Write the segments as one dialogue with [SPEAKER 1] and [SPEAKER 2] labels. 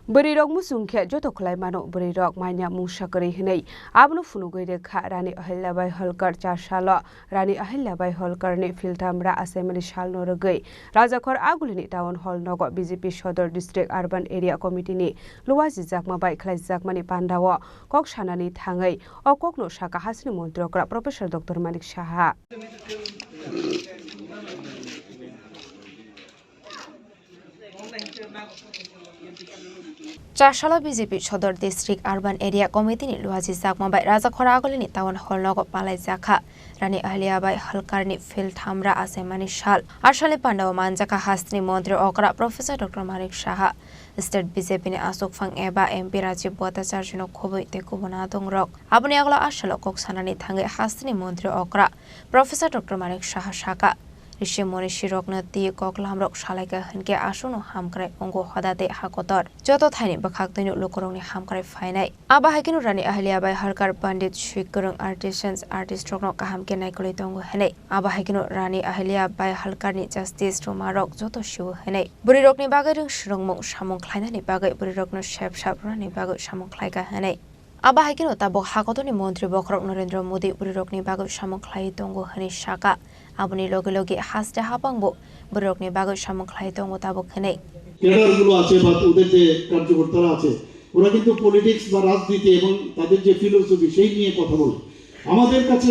[SPEAKER 1] Berirok musungkhe joto khlai mano berirok manya musakari hinai abno funugoi rekha Rani Ahilyabai Holkar 4 salo Rani Ahilyabai Holkar ni filtamra assembly salno rogoi Rajakhor agulini town hall nogo BJP Shodor district urban area committee ni luwaji jakma bai khlai jakmani pandawo kok sanani thangai o kokno saka hasini montrokra Professor Dr. Malik Saha
[SPEAKER 2] Chashala BJP Shodor District Urban Area Committee ni luaji jakma bai Rajakhor agolini town hall nogo palai jakha Rani Ahilyabai Holkar ni field hamra asemani shal ashale pandaw manjaka hasni mantri okra Professor Dr. Malik Saha State BJP ni Asok Phang eba MP Rajiv Bhattacharya no khoboi te kubona dongrok aboni agla ashalo kok sanani thangai hasni mantri okra Professor Dr. Malik Saha saka Rishi Monishi Rognati Koklamrok Shalaika Henke Ashuno Hamkrai Ongo Hodate Hakotor Joto Thaini Bakhaktinu Lokoroni Hamkrai Fainai Aba Hakinu Rani Ahilyabai Holkar Pandit Shikurung Artisans Artist Rokno Kahamke Naikoli Tongo Henai Aba Hakinu Rani Ahilyabai Holkar ni Justice Romarok Joto Shiu Henai Burirokni Bagai Rung Shurungmung Shamung Klainani Bagai Burirokno Shep Shap Rani Bagai Shamung Klaika Henai Aba Hakinu Tabok Hakotoni Montri Bokrok Narendra Modi Burirokni Bagai Shamung Klai Tongo Henai Shaka Aboni logi hasde habangbo Burirokni Bagai Shamung Klai Tongo Tabok Henai
[SPEAKER 3] ক্যাডারগুলো আছে বা ওদের যে কার্যকর্তারা আছে ওরা কিন্তু politics বা রাজনীতি এবং তাদের যে ফিলোসফি সেই নিয়ে কথা বলে আমাদের কাছে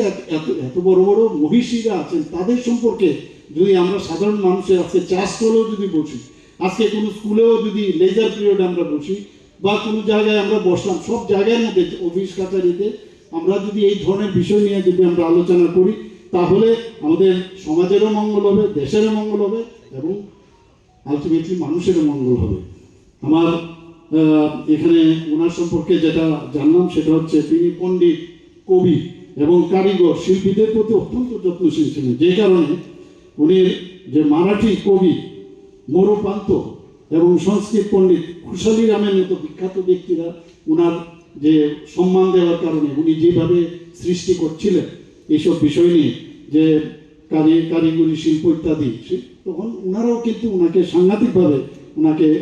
[SPEAKER 3] এত বড় বড় মহিষীরা আছেন তাদের সম্পর্কে যদি আমরা সাধারণ মানুষের আজকে চাষ করেও যদি বসি আজকে কোনো স্কুলেও যদি লেজার পিরিয়ড আমরা বসি বা কোনো জায়গায় আমরা বসলাম সব জায়গার মধ্যে অফিস কাছারিতে আমরা যদি এই ধরনের বিষয় নিয়ে যদি আমরা আলোচনা করি তাহলে আমাদের সমাজেরও মঙ্গল হবে দেশেরও মঙ্গল হবে এবং আলটিমেটলি মানুষেরও মঙ্গল হবে আমার এখানে ওনার সম্পর্কে যেটা জানলাম সেটা হচ্ছে তিনি পণ্ডিত কবি এবং কারিগর শিল্পীদের প্রতি অত্যন্ত যত্নশীল ছিলেন যে কারণে উনি যে মারাঠি কবি মরুপান্ত এবং সংস্কৃত পণ্ডিত খুশালী রামের মতো বিখ্যাত ব্যক্তিরা ওনার যে সম্মান দেওয়ার কারণে উনি যেভাবে সৃষ্টি করছিলেন এইসব বিষয় নিয়ে যে কারিগরি শিল্প ইত্যাদি তখন ওনারাও কিন্তু ওনাকে সাংঘাতিকভাবে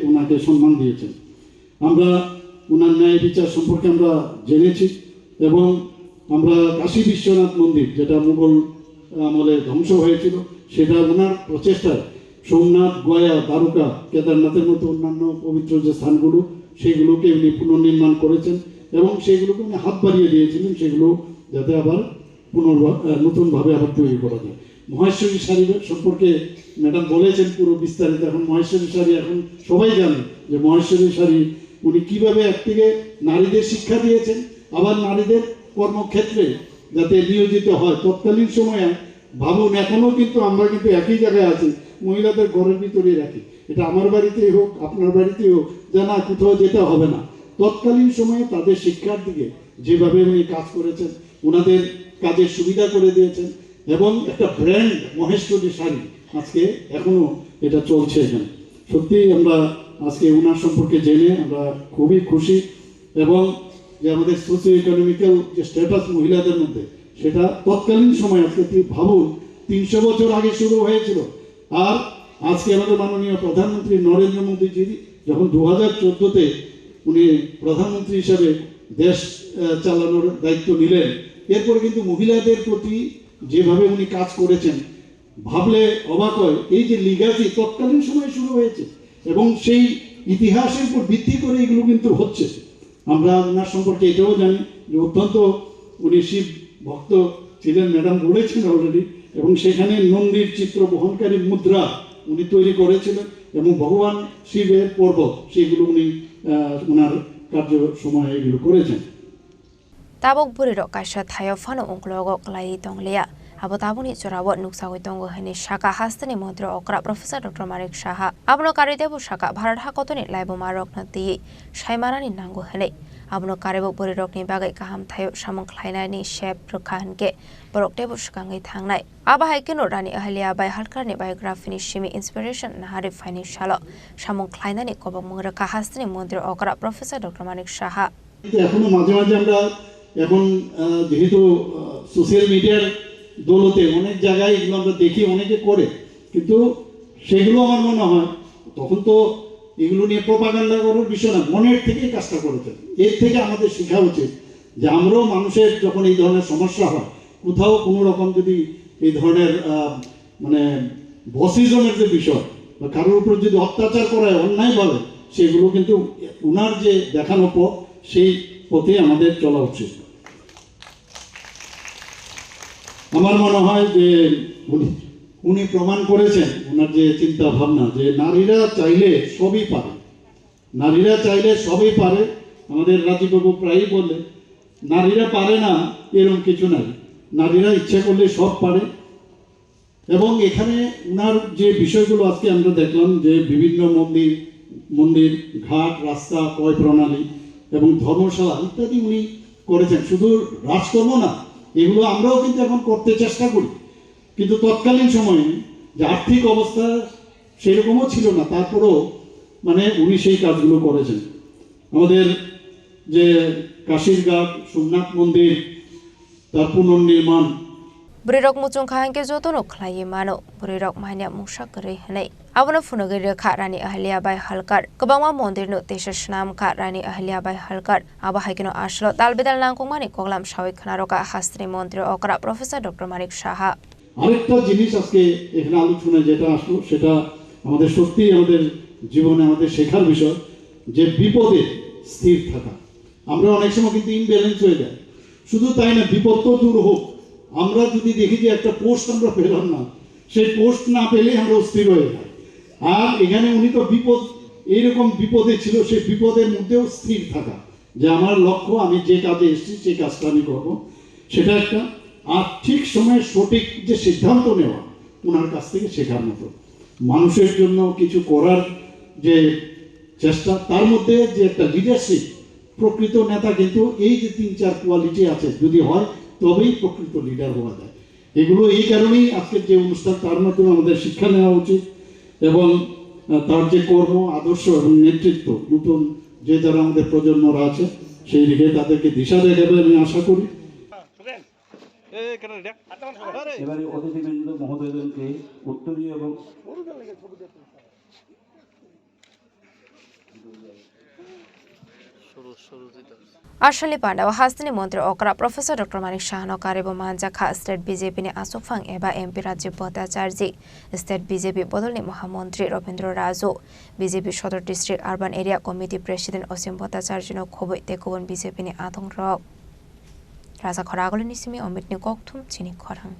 [SPEAKER 3] ওনাকে সম্মান দিয়েছেন আমরা ওনার ন্যায় বিচার সম্পর্কে আমরা জেনেছি এবং আমরা কাশী বিশ্বনাথ মন্দির যেটা মুঘল আমলে ধ্বংস হয়েছিল সেটা ওনার প্রচেষ্টায় সোমনাথ গয়া দ্বারকা কেদারনাথের মতো অন্যান্য পবিত্র যে স্থানগুলো সেগুলোকে উনি পুনর্নির্মাণ করেছেন এবং সেগুলোকে উনি হাত বাড়িয়ে দিয়েছিলেন সেগুলো যাতে আবার নতুনভাবে আবার তৈরি করা যায় মহেশ্বরী শাড়ি সম্পর্কে ম্যাডাম বলেছেন পুরো বিস্তারিত এখন মহেশ্বরী শাড়ি এখন সবাই জানে যে মহেশ্বরী শাড়ি উনি কিভাবে একদিকে নারীদের শিক্ষা দিয়েছেন আবার নারীদের কর্মক্ষেত্রে যাতে নিয়োজিত হয় তৎকালীন সময়ে ভাবুন এখনো কিন্তু আমরা কিন্তু একই জায়গায় আছি মহিলাদের ঘরের ভিতরেই রাখি এটা আমার বাড়িতেই হোক আপনার বাড়িতেই হোক যে না কোথাও যেতে হবে না তৎকালীন সময়ে তাদের শিক্ষার দিকে যেভাবে উনি কাজ করেছেন ওনাদের কাজের সুবিধা করে দিয়েছেন এবং একটা ব্র্যান্ড মহেশ্বরী শাড়ি আজকে এখনো এটা চলছে এখানে সত্যি আমরা আজকে ওনার সম্পর্কে জেনে আমরা খুবই খুশি এবং যে আমাদের সোশিও ইকোনমিক্যাল যে স্ট্যাটাস মহিলাদের মধ্যে সেটা তৎকালীন সময় আজকে ভাবুন 300 বছর আগে শুরু হয়েছিল আর আজকে আমাদের মাননীয় প্রধানমন্ত্রী নরেন্দ্র মোদীজি যখন 2014-তে উনি প্রধানমন্ত্রী হিসাবে দেশ চালানোর দায়িত্ব নিলেন এরপরে কিন্তু মহিলাদের প্রতি যেভাবে উনি কাজ করেছেন ভাবলে অবাক হয় এই যে লিগাসি তৎকালীন সময়ে শুরু হয়েছে এবং সেই ইতিহাসের উপর ভিত্তি করে এগুলো কিন্তু হচ্ছে আমরা ওনার সম্পর্কে এটাও জানি যে অত্যন্ত উনি শিব ভক্ত ছিলেন ম্যাডাম বলেছেন অলরেডি এবং সেখানে নন্দীর চিত্র বহনকারী মুদ্রা উনি তৈরি করেছিলেন এবং ভগবান শিবের পর্বত সেগুলো উনি ওনার কার্য সময়ে এগুলো করেছেন
[SPEAKER 2] Tabok Burirok Kaisha Thayo Fano Onklogok Lai Tonglia Abo Tabuni Chorawot Nuksawi Tongo Heni Shaka Hastani Mantri Okra Professor Dr. Malik Saha Abno Karidebu Shaka Bharat Hakotoni Laibo Marok Nati Shaimarani Nango Hene Abno Karibo Burirok ni Bagai Kaham Thayo Shamong Klainani Shep Rukhanke Borok Debu Shkangi Thangnai Aba Haikino Rani Ahilyabai Holkar ni biography ni Shimi Inspiration Nahari Fini Shalo Shamong Klainani Kobok Mungraka Hastani Mantri Okra Professor Dr. Malik Saha
[SPEAKER 3] এখনো মাঝে মাঝে আমরা এখন যেহেতু social মিডিয়ার দৌলতে অনেক জায়গায় এগুলো আমরা দেখি অনেকে করে কিন্তু সেগুলো আমার মনে হয় তখন তো এগুলো নিয়ে প্রোপাগান্ডা করার বিষয় না, মনের থেকেই কাজটা করেছেন। এর থেকে আমাদের শেখা উচিত যে আমরাও মানুষের যখন এই ধরনের সমস্যা হয়, কোথাও কোনো রকম যদি এই ধরনের মানে বসিজমের যে বিষয় বা কারোর উপর যদি অত্যাচার করায় অন্যায়ভাবে, সেগুলো কিন্তু উনার যে দেখানো পথ, সেই পথে আমাদের চলা উচিত। আমার মনে হয় যে উনি প্রমাণ করেছেন ওনার যে চিন্তা ভাবনা, যে নারীরা চাইলে সবই পারে, নারীরা চাইলে সবই পারে। আমাদের রাজীব বাবু প্রায়ই বলে নারীরা পারে না এরকম কিছু নাই, নারীরা ইচ্ছা করলে সব পারে। এবং এখানে উনার যে বিষয়গুলো আজকে আমরা দেখলাম, যে বিভিন্ন মন্দির ঘাট, রাস্তা, পয় প্রণালী এবং ধর্মশালা ইত্যাদি উনি করেছেন। শুধু রাজকর্ম না, এগুলো আমরাও কিন্তু এখন করতে চেষ্টা করি, কিন্তু তৎকালীন সময়ে যে আর্থিক অবস্থা সেরকমও ছিল না, তারপরেও মানে উনি সেই কাজগুলো করেছেন। আমাদের যে কাশীর ঘাট, সোমনাথ মন্দির, তার পুনর্নির্মাণ,
[SPEAKER 2] Burirok mucung kahangke jotono khlaye mano burirok mahnya musakare hanai abona funogere kha Rani Ahilyabai Holkar kobangma mondir no tesha snam kha Rani Ahilyabai Holkar aba haikino ashlo dalbedal nangkongmani koglam shawik khanaroka hastri মন্ত্রী okra Professor Dr. Manik Shaha
[SPEAKER 3] আরেকটা জিনিস আজকে এখানে আলোচনায় যেটা আসলো, সেটা আমাদের সত্যি আমাদের জীবনে আমাদের শেখার বিষয়, যে বিপদে স্থির থাকা। আমরা অনেক সময় কিন্তু ইমব্যালেন্স হয়ে যায়। শুধু তাই না, বিপদ তো দূর হোক, আমরা যদি দেখি যে একটা পোস্ট আমরা পেলাম না, সেই পোস্ট না পেলেই আমরা অস্থির হয়ে যাই। আর এখানে উনি তো বিপদ, এইরকম বিপদে ছিল, সেই বিপদের মধ্যেও স্থির থাকা, যে আমার লক্ষ্য, আমি যে কাজে এসেছি সেই কাজটা আমি করবো, সেটা একটা। আর ঠিক সময়ে সঠিক যে সিদ্ধান্ত নেওয়া, ওনার কাছ থেকে শেখার মতো। মানুষের জন্য কিছু করার যে চেষ্টা, তার মধ্যে যে একটা লিডারশিপ, প্রকৃত নেতা কিন্তু এই যে 3-4 কোয়ালিটি আছে, যদি হয় তবেই প্রকৃত লিডার হওয়া যায়। এগুলো এই কারণেই আজকের যে অনুষ্ঠান, তার মাধ্যমে আমাদের শিক্ষা নেওয়া উচিত, এবং তার যে কর্ম, আদর্শ এবং নেতৃত্ব, নতুন যে যারা আমাদের প্রজন্মরা আছে, সেই দিকে তাদেরকে দিশা দেখাবে আমি আশা করি।
[SPEAKER 4] এবারে অতিথিবৃন্দ মহোদয়দেরকে উত্তরীয় এবং
[SPEAKER 2] Ashali Pandawa hastini মন্ত্রী okra Professor Dr. Manik Shaha karibo manja kha State BJP ni asukfang eba MP Rajiv Bhattacharya State BJP bodolni Mahamantri Robindra Raju BJP Shodor District Urban Area Committee President Osim Bhattacharya no khoboi tekubon BJP ni atong rok Raja Khoragoli nisimi Omit ni kokthum chini khorang